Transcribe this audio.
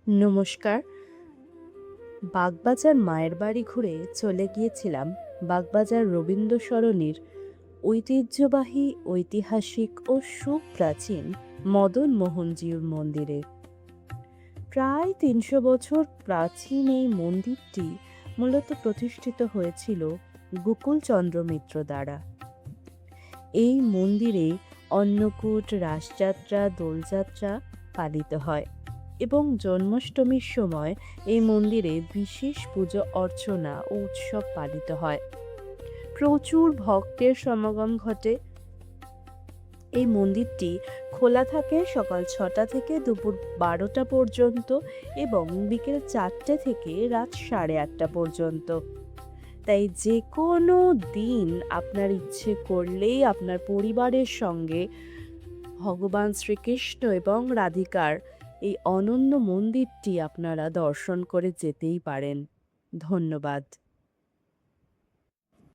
নমস্কার। বাগবাজার মায়ের বাড়ি ঘুরে চলে গিয়েছিলাম বাগবাজার রবীন্দ্র সরণির ঐতিহ্যবাহী, ঐতিহাসিক ও সুপ্রাচীন মদন মোহনজিউর মন্দিরে। প্রায় ৩০০ বছর প্রাচীন এই মন্দিরটি মূলত প্রতিষ্ঠিত হয়েছিল গোকুলচন্দ্র মিত্র দ্বারা। এই মন্দিরে অন্নকূট, রাসযাত্রা, দোলযাত্রা পালিত হয় এবং জন্মাষ্টমীর সময় এই মন্দিরে বিশেষ পুজো অর্চনা ও উৎসব পালিত হয়। প্রচুর ভক্তের সমাগম ঘটে। এই মন্দিরটি খোলা থাকে সকাল ৬টা থেকে দুপুর ১২টা পর্যন্ত এবং বিকেল ৪টে থেকে রাত ৮:৩০ পর্যন্ত। তাই যে কোনো দিন আপনার ইচ্ছে করলেই আপনার পরিবারের সঙ্গে ভগবান শ্রীকৃষ্ণ এবং রাধিকার এই অনন্য মন্দিরটি আপনারা দর্শন করে যেতেই পারেন। ধন্যবাদ।